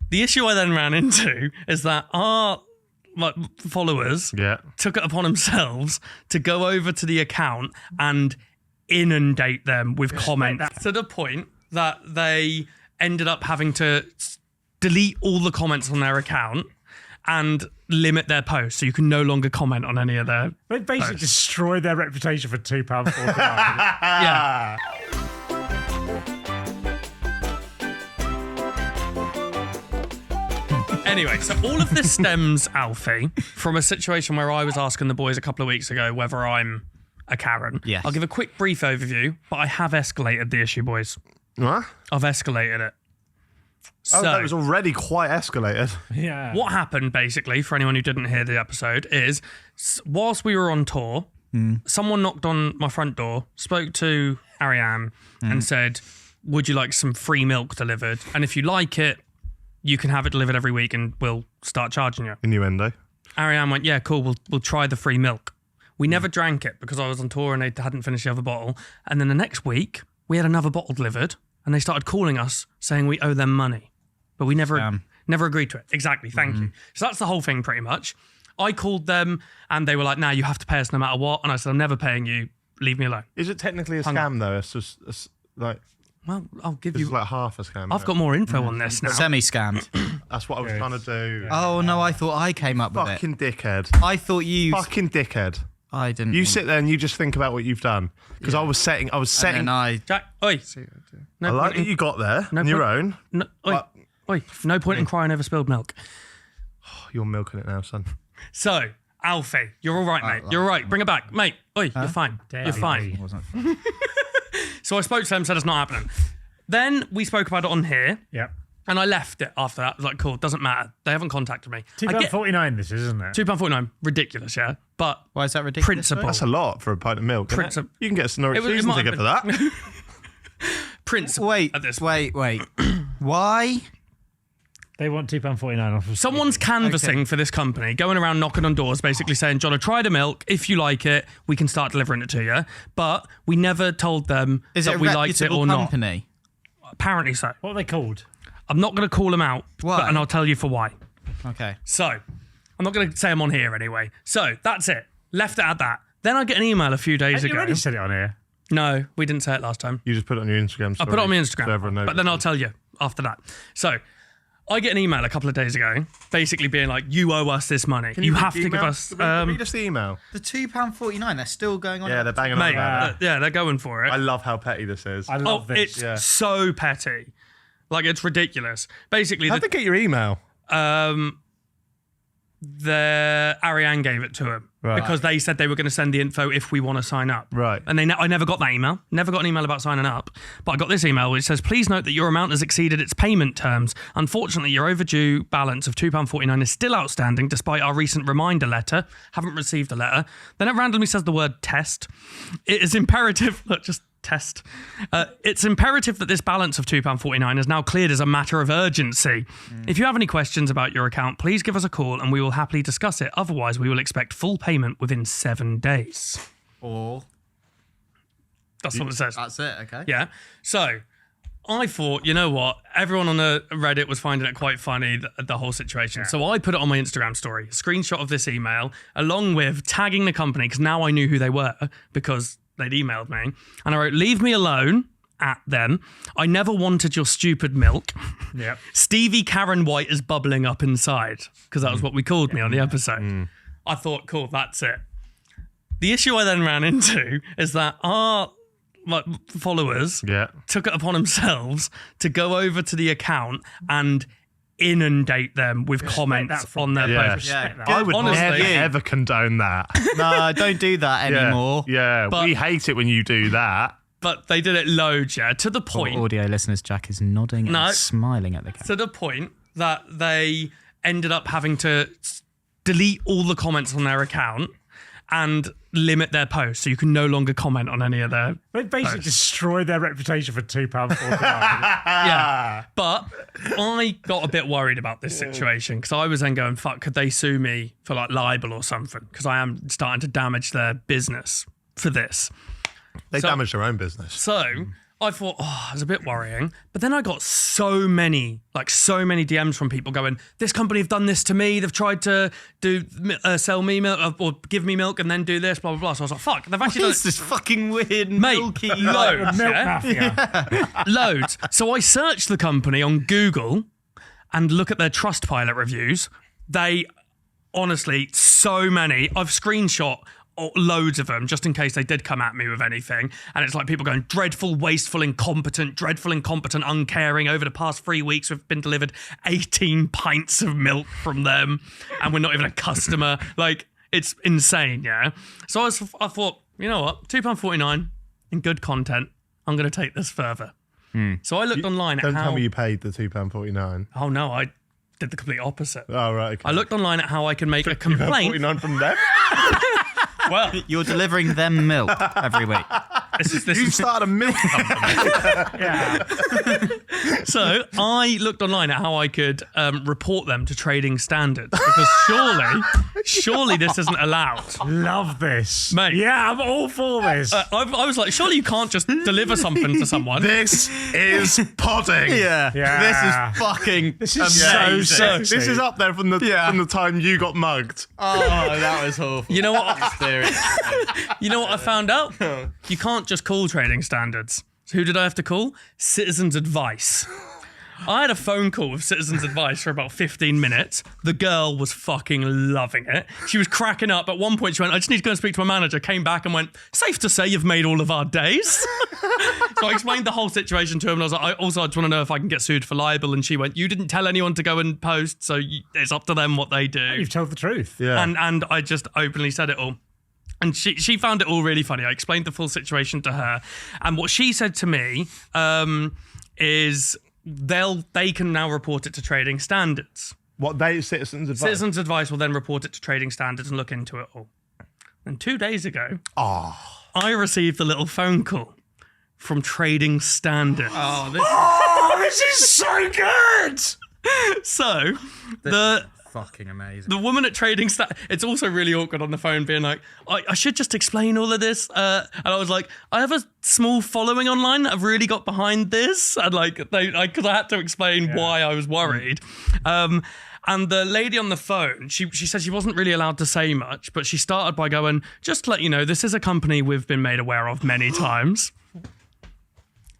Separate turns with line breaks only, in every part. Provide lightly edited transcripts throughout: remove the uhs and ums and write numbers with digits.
The issue I then ran into is that our followers took it upon themselves to go over to the account and inundate them with comments to the point that they ended up having to delete all the comments on their account and limit their posts, so you can no longer comment on any of their
They basically
posts.
destroyed their reputation for £2.49.
Yeah. Anyway, so all of this stems, Alfie, from a situation where I was asking the boys a couple of weeks ago whether I'm a Karen.
Yes.
I'll give a quick brief overview, but I have escalated the issue, boys.
What?
I've escalated it.
Oh,
So,
that was already quite escalated.
Yeah.
what happened, basically, for anyone who didn't hear the episode, is whilst we were on tour, someone knocked on my front door, spoke to Ariane, and said, would you like some free milk delivered? And if you like it, you can have it delivered every week and we'll start charging you.
Innuendo.
Ariane went, yeah, cool, we'll try the free milk. We never drank it because I was on tour and they hadn't finished the other bottle. And then the next week, we had another bottle delivered and they started calling us saying we owe them money. But we never agreed to it. Exactly, thank you. So that's the whole thing pretty much. I called them and they were like, nah, you have to pay us no matter what. And I said, I'm never paying you, leave me alone.
Is it technically a scam though? It's just like
Well, I'll give
it's
you...
like half a scam.
I've got more info on this now.
Semi-scammed.
That's what I was trying to do.
Oh, no, I thought I came up with it.
Fucking dickhead.
I thought you...
Fucking dickhead.
I didn't...
You sit there and you just think about what you've done. Because I was setting.
And I...
Jack, oi. No
I like
point
that you got there
no
on your
point-
own.
No, oi, no point in crying over spilled milk.
You're milking it now, son.
So, Alfie, you're all right, mate. You're all right. Bring it back. Mate, oi, you're fine. You're fine. So I spoke to them, said it's not happening. Then we spoke about it on here,
Yep.
and I left it after that. I was like, cool, doesn't matter. They haven't contacted me.
£2.49 this is, isn't it?
£2.49, ridiculous, yeah? But
Why is that ridiculous?
principle.
That's a lot for a pint of milk. isn't it?
Principle.
You can get a Norwich
It
season
might
ticket for
have
that.
Principle.
Wait,
at this
wait. Why?
They want £2.49 off of
Someone's canvassing for this company, going around knocking on doors, basically saying, John, try the milk. If you like it, we can start delivering it to you. But we never told them
Is it
that
a
we liked it
reputable
or
company?
not. Apparently so.
What are they called?
I'm not going to call them out,
Why?
and I'll tell you for why.
Okay.
So, I'm not going to say I'm on here anyway. So, that's it. Left it at that. Then I get an email a few days
You
ago.
already said it on here.
No, we didn't say it last time.
You just put it on your Instagram story.
I put it on my
so
Instagram,
everyone knows
but then
it.
I'll tell you after that. So, I get an email a couple of days ago, basically being like, you owe us this money.
Can
You
read
have
the
to give
email?
us...
Read us the email.
The £2.49, they're still going on.
Yeah, they're banging on
Mate,
about it.
yeah, they're going for it.
I love how petty this is.
I love this.
It's
Yeah.
so petty. Like, it's ridiculous. Basically,
How'd they get your email?
Ariane gave it to him
Right.
because they said they were going to send the info if we want to sign up.
Right.
And I never got that email. Never got an email about signing up. But I got this email which says, please note that your amount has exceeded its payment terms. Unfortunately, your overdue balance of £2.49 is still outstanding despite our recent reminder letter. Haven't received a letter. Then it randomly says the word test. It is imperative... Look, just test. It's imperative that this balance of £2.49 is now cleared as a matter of urgency. If you have any questions about your account, please give us a call and we will happily discuss it. Otherwise, we will expect full payment within 7 days.
Or...
That's what it says.
That's it, okay.
Yeah. So I thought, you know what? Everyone on the Reddit was finding it quite funny, the whole situation. So I put it on my Instagram story, a screenshot of this email, along with tagging the company, because now I knew who they were, because they'd emailed me. And I wrote, leave me alone at them. I never wanted your stupid milk.
Yep.
Stevie Karen White is bubbling up inside, because that was what we called me on the episode. I thought, cool, that's it. The issue I then ran into is that our followers took it upon themselves to go over to the account and inundate them with comments on their posts.
Yeah.
I would
Honestly.
never ever condone that.
No, don't do that anymore.
Yeah,
But-
we hate it when you do that.
But they did it loads, yeah, to the
For
point.
audio listeners, Jack is nodding
No.
and smiling at the camera.
To the point that they ended up having to delete all the comments on their account and limit their posts, so you can no longer comment on any of their
They basically destroyed their reputation for £2.49.
yeah. But I got a bit worried about this situation because I was then going, fuck, could they sue me for like libel or something? Because I am starting to damage their business for this.
They
So-
damage their own business.
So I thought, oh, it's a bit worrying. But then I got so many DMs from people going, this company have done this to me. They've tried to sell me milk or give me milk and then do this, blah, blah, blah. So I was like, fuck, they've actually done
This fucking weird
Mate,
milky...
loads,
Milk
yeah?
mafia.
Loads. So I searched the company on Google and look at their Trustpilot reviews. They, honestly, so many. I've screenshot loads of them just in case they did come at me with anything. And it's like people going, dreadful, wasteful, incompetent, uncaring. Over the past 3 weeks, we've been delivered 18 pints of milk from them and we're not even a customer. Like, it's insane, yeah? So I thought, you know what? £2.49 in good content. I'm going to take this further. So I looked online at
Don't
how...
tell me you paid the £2.49.
Oh, no, I did the complete opposite.
Oh, right. Okay.
I looked online at how I can make a complaint.
£2.49 from them?
Well,
You're delivering them milk every week.
this
You
is
started a milk company.
Yeah.
So I looked online at how I could report them to trading standards because surely this isn't allowed.
Love this.
Mate.
Yeah, I'm all for this.
I was like, surely you can't just deliver something to someone.
This is podding.
Yeah.
Yeah.
This is fucking
This is so
amazing.
sexy.
This is up there from the time you got mugged.
Oh, that was awful.
You know what?
Experience.
You know what I found out? You can't just call trading standards. So who did I have to call? Citizens Advice. I had a phone call with Citizens Advice for about 15 minutes. The girl was fucking loving it. She was cracking up. At one point, she went, I just need to go and speak to my manager. Came back and went, safe to say you've made all of our days. So I explained the whole situation to him. And I was like, I just want to know if I can get sued for libel. And she went, you didn't tell anyone to go and post. So it's up to them what they do.
You've told the truth.
Yeah.
And I just openly said it all. And she found it all really funny. I explained the full situation to her. And what she said to me is they can now report it to trading standards.
What they Citizens Advice?
Citizens Advice will then report it to trading standards and look into it all. And 2 days ago, I received a little phone call from Trading Standards.
Oh, this is so good.
So
Fucking amazing.
the woman at Trading Standards, it's also really awkward on the phone being like, I should just explain all of this. And I was like, I have a small following online that have really got behind this. And like, because I had to explain why I was worried. And the lady on the phone, she said she wasn't really allowed to say much, but she started by going, just to let you know, this is a company we've been made aware of many times.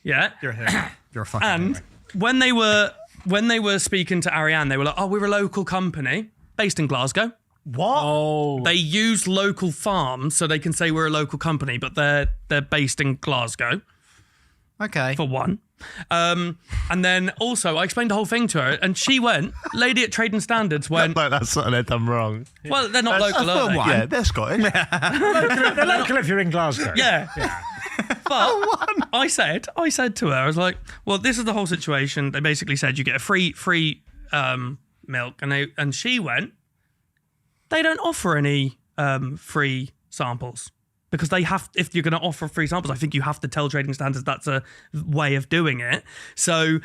Yeah.
You're a hero. You're a fucking
And
hero.
when they were speaking to Ariane, they were like, oh, we're a local company based in Glasgow.
What?
Oh.
They use local farms so they can say we're a local company, but they're based in Glasgow,
Okay.
for one. And then also I explained the whole thing to her and she went, lady at Trading Standards went,
Like that's something they've done wrong.
well, they're not local, are they?
one.
Yeah, they're Scottish.
They're local if you're in Glasgow.
Yeah. But I said to her, I was like, well, this is the whole situation. They basically said you get a free milk, and she went, they don't offer any free samples because they have. If you're going to offer free samples, I think you have to tell Trading Standards that's a way of doing it. So.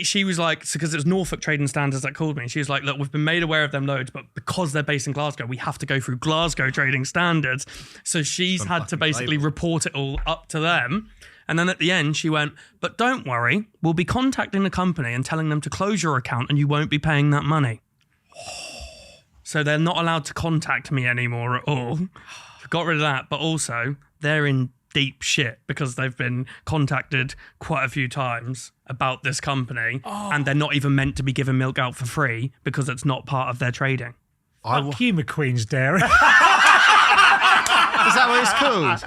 She was like, because it was Norfolk Trading Standards that called me. And she was like, look, we've been made aware of them loads, but because they're based in Glasgow, we have to go through Glasgow Trading Standards. So she's had to basically report it all up to them. And then at the end, she went, but don't worry, we'll be contacting the company and telling them to close your account and you won't be paying that money. So they're not allowed to contact me anymore at all. Got rid of that, but also they're in deep shit because they've been contacted quite a few times about this company and they're not even meant to be giving milk out for free because it's not part of their trading.
Fuck you, McQueen's Dairy.
Is that what it's called?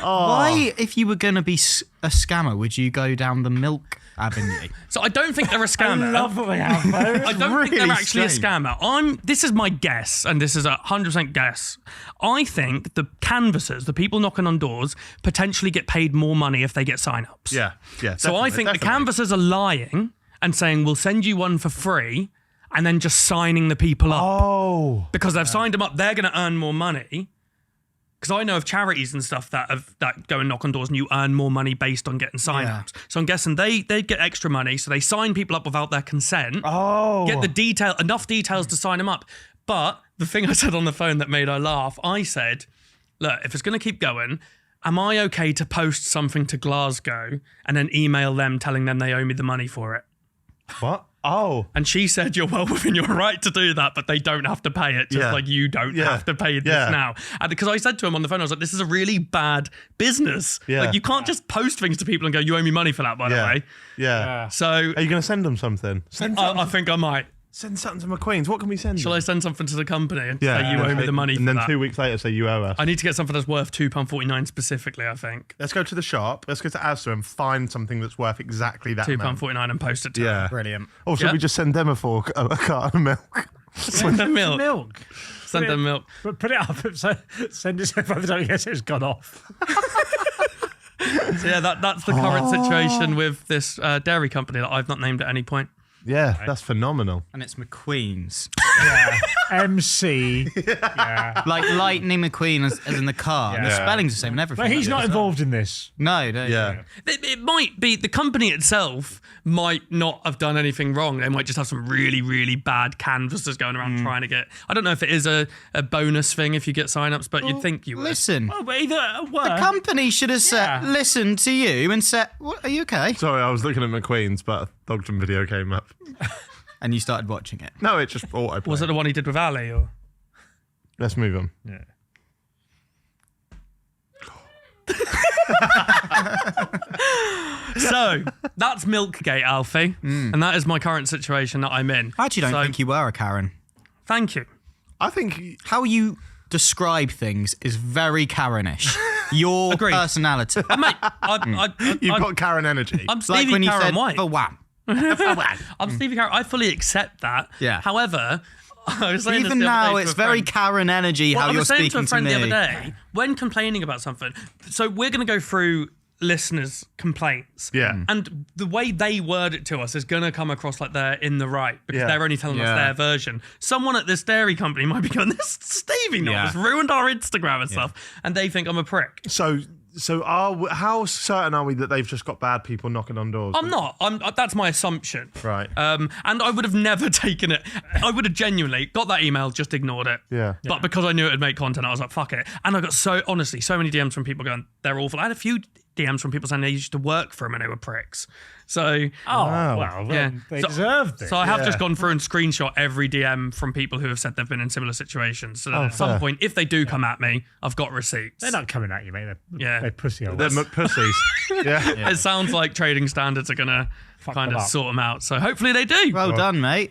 Why, if you were going to be a scammer, would you go down the milk avenue?
So I don't think they're a scammer.
I love what they have, though.
I don't think they're
really
actually
strange.
a scammer. This is my guess, and this is a 100% guess. I think the canvassers, the people knocking on doors, potentially get paid more money if they get sign-ups.
Yeah.
So I think the canvassers are lying and saying, we'll send you one for free, and then just signing the people up.
Oh.
Because they've signed them up, they're going to earn more money. Because I know of charities and stuff that go and knock on doors and you earn more money based on getting sign-ups. So I'm guessing they get extra money, so they sign people up without their consent.
Oh.
Get enough details to sign them up. But the thing I said on the phone that made her laugh, I said, look, if it's going to keep going, am I okay to post something to Glasgow and then email them telling them they owe me the money for it?
What? Oh.
And she said, you're well within your right to do that, but they don't have to pay it, just like you don't have to pay this now. And because I said to him on the phone, I was like, this is a really bad business.
Yeah.
Like, you can't just post things to people and go, you owe me money for that, by the way.
Yeah.
So
Are you going to send them something?
I think I might.
Send something to McQueen's. What can we send
Shall
them?
I send something to the company and say you owe me the money for
And then
that?
2 weeks later say you owe us.
I need to get something that's worth £2.49 specifically, I think.
Let's go to the shop. Let's go to Asda and find something that's worth exactly that amount.
£2.49 and post it to them.
Yeah.
Brilliant.
Or should
Yeah.
we just send them a carton of milk?
Send them milk.
Milk.
Send them milk.
But put it up. So send it so by the time you get it, it's gone off.
So yeah, that's the current situation with this dairy company that I've not named at any point.
Yeah, that's phenomenal.
And it's McQueen's.
MC. Yeah.
Like Lightning McQueen as in the car. And the
Yeah.
spelling's the same and everything.
But he's not involved in this.
No,
Yeah.
It might be, the company itself might not have done anything wrong. They might just have some really, really bad canvassers going around trying to get... I don't know if it is a bonus thing if you get sign-ups, but you'd think you would.
Listen,
Oh, but either
the company should have said, listened to you and said, what, are you okay?
Sorry, I was looking at McQueen's, but a Dogton video came up.
And you started watching it.
No, it just auto.
Was it the one he did with Ali? Or?
Let's move on.
Yeah.
So, that's Milkgate, Alfie. And that is my current situation that I'm in.
I actually don't think you were a Karen.
Thank you.
I think
How you describe things is very Karenish. Your
Agreed.
personality.
Mate,
you've got Karen energy.
I'm
Like
Stevie
when you
Karen
said,
White.
for wham.
I'm Stevie Karen. I fully accept that.
Yeah.
However, I was saying this
Even
the other
now,
day to
it's
a
very
friend.
Karen energy
Well,
how
I
you're
was saying to
speaking
a friend
me.
the other day, when complaining about something, so we're going to go through listeners' complaints.
Yeah.
And the way they word it to us is going to come across like they're in the right because
Yeah.
they're only telling us
Yeah.
their version. Someone at this dairy company might be going, this Stevie knob has ruined our Instagram and stuff. And they think I'm a prick.
So how certain are we that they've just got bad people knocking on doors?
I'm not. That's my assumption.
Right.
And I would have never taken it. I would have genuinely got that email, just ignored it.
Yeah.
But because I knew it would make content, I was like, fuck it. And I got so many DMs from people going, they're awful. I had a few DMs from people saying they used to work for them and they were pricks. So,
Well,
yeah.
they
So-
deserved it.
so I have just gone through and screenshot every DM from people who have said they've been in similar situations. So that at some
fair.
point, if they do come at me, I've got receipts.
They're not coming at you, mate.
Yeah.
They're pussy old.
They're McPussies. yeah.
It sounds like trading standards are going to kind
them
of
up.
sort them out. So hopefully they do.
Well done, mate.